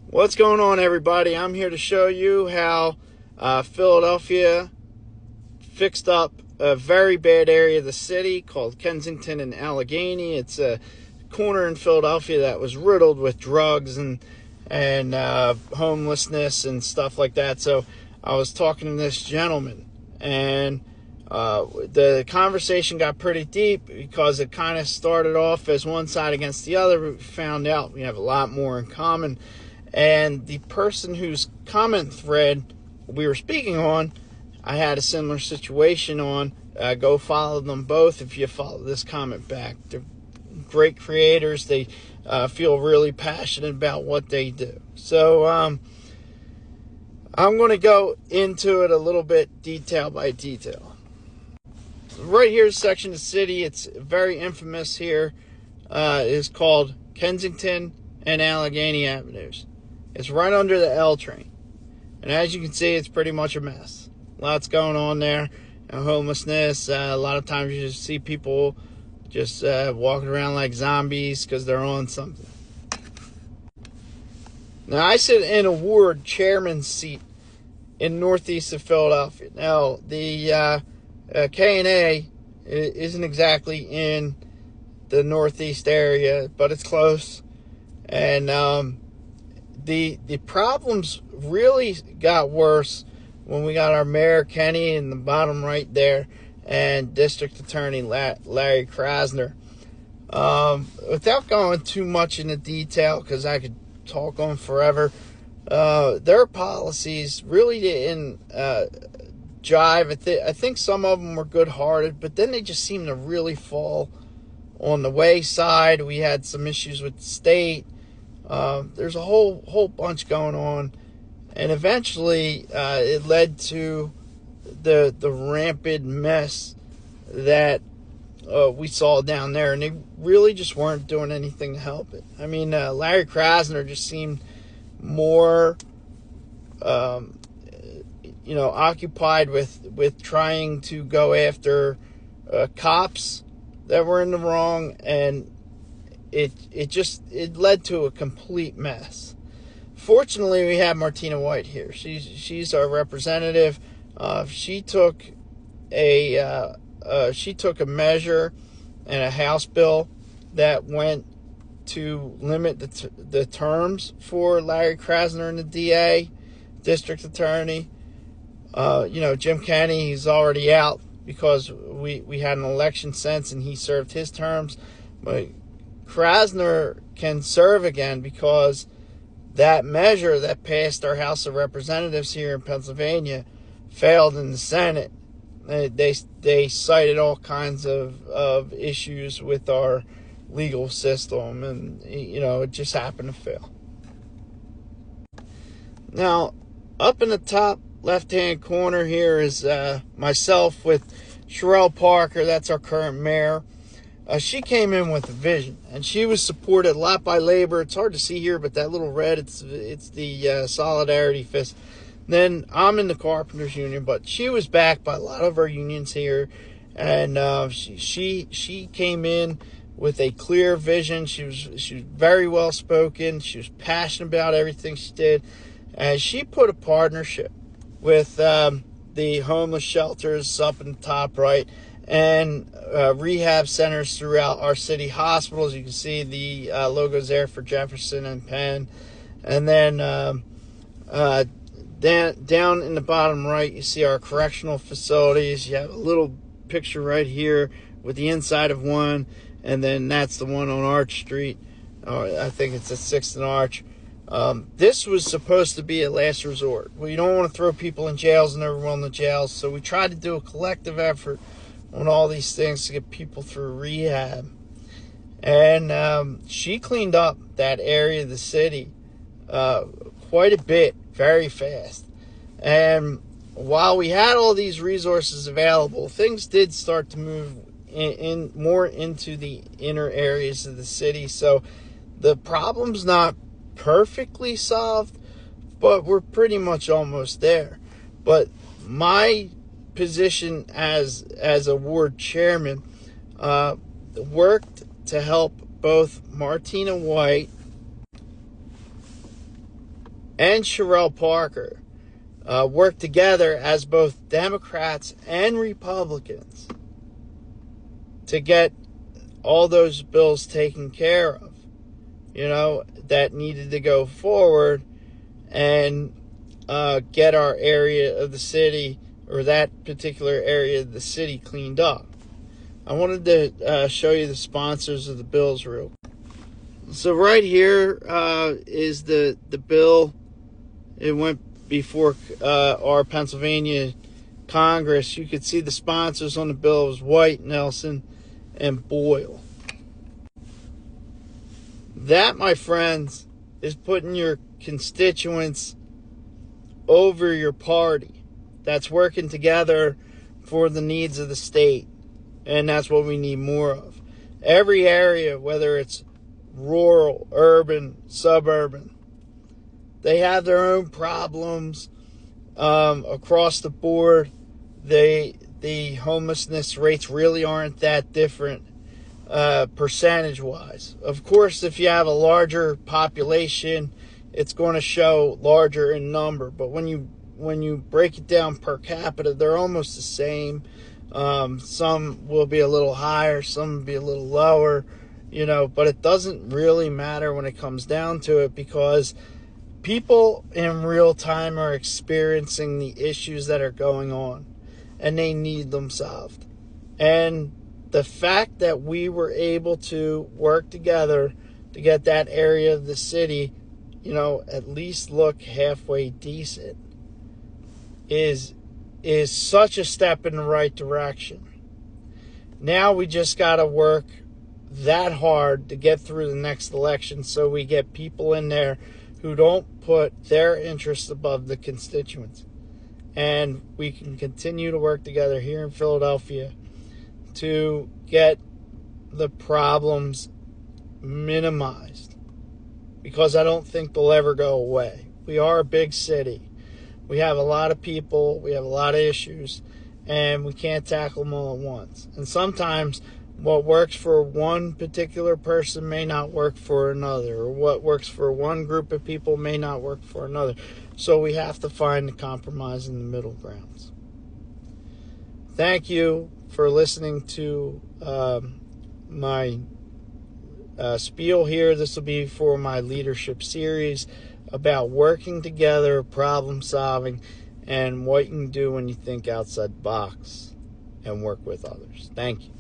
What's going on, everybody? I'm here to show you how Philadelphia fixed up a very bad area of the city called Kensington and Allegheny. It's a corner in Philadelphia that was riddled with drugs and homelessness and stuff like that. So I was talking to this gentleman, and the conversation got pretty deep because it kind of started off as one side against the other. We found out we have a lot more in common. And the person whose comment thread we were speaking on, I had a similar situation on. Go follow them both if you follow this comment back. They're great creators. They feel really passionate about what they do. So I'm going to go into it a little bit detail by detail. Right here, section of the city, it's very infamous here, is called Kensington and Allegheny Avenues. It's right under the L train. And as you can see, it's pretty much a mess. Lots going on there. Homelessness. A lot of times you just see people just walking around like zombies because they're on something. Now, I sit in a ward chairman's seat in northeast of Philadelphia. Now, the K&A isn't exactly in the northeast area, but it's close. And the problems really got worse when we got our Mayor Kenny in the bottom right there and District Attorney Larry Krasner. Without going too much into detail, because I could talk on forever, their policies really didn't jive. I think some of them were good-hearted, but then they just seemed to really fall on the wayside. We had some issues with the state. There's a whole bunch going on, and eventually it led to the rampant mess that we saw down there, and they really just weren't doing anything to help it. I mean, Larry Krasner just seemed more occupied with trying to go after cops that were in the wrong, and it led to a complete mess. Fortunately, we have Martina White here. She's our representative. She took a measure and a House bill that went to limit the terms for Larry Krasner and the DA, District Attorney. Jim Kenney, he's already out because we had an election since and he served his terms. But Krasner can serve again because that measure that passed our House of Representatives here in Pennsylvania failed in the Senate. They cited all kinds of issues with our legal system, and it just happened to fail. Now, up in the top left-hand corner here is myself with Sherelle Parker. That's our current mayor. She came in with a vision, and she was supported a lot by labor. It's hard to see here, but that little red, it's the Solidarity Fist. Then I'm in the Carpenters Union, but she was backed by a lot of our unions here, and she came in with a clear vision. She was very well spoken. She was passionate about everything she did, and she put a partnership with the homeless shelters up in the top right, and rehab centers throughout our city hospitals. You can see the logos there for Jefferson and Penn. And then down in the bottom right, you see our correctional facilities. You have a little picture right here with the inside of one, and then that's the one on Arch Street. I think it's at 6th and Arch. This was supposed to be a last resort. Well, you don't want to throw people in jails and everyone in the jails, so we tried to do a collective effort on all these things to get people through rehab. And she cleaned up that area of the city quite a bit, very fast. And while we had all these resources available, things did start to move in more into the inner areas of the city. So the problem's not perfectly solved, but we're pretty much almost there. But my position as a ward chairman worked to help both Martina White and Sherrell Parker worked together as both Democrats and Republicans to get all those bills taken care of, that needed to go forward and get our area of the city, or that particular area of the city, cleaned up. I wanted to show you the sponsors of the bills real quick. So right here is the bill. It went before our Pennsylvania Congress. You could see the sponsors on the bill. It was White, Nelson, and Boyle. That, my friends, is putting your constituents over your party. That's working together for the needs of the state. And that's what we need more of. Every area, whether it's rural, urban, suburban, they have their own problems across the board. The homelessness rates really aren't that different percentage-wise. Of course, if you have a larger population, it's going to show larger in number. But when you break it down per capita, they're almost the same. Some will be a little higher, some will be a little lower, but it doesn't really matter when it comes down to it, because people in real time are experiencing the issues that are going on, and they need them solved. And the fact that we were able to work together to get that area of the city, at least look halfway decent is such a step in the right direction. Now we just got to work that hard to get through the next election, so we get people in there who don't put their interests above the constituents. And we can continue to work together here in Philadelphia to get the problems minimized, because I don't think they'll ever go away. We are a big city. We have a lot of people, we have a lot of issues, and we can't tackle them all at once. And sometimes what works for one particular person may not work for another, or what works for one group of people may not work for another. So we have to find the compromise in the middle grounds. Thank you for listening to my spiel here. This will be for my leadership series about working together, problem solving, and what you can do when you think outside the box and work with others. Thank you.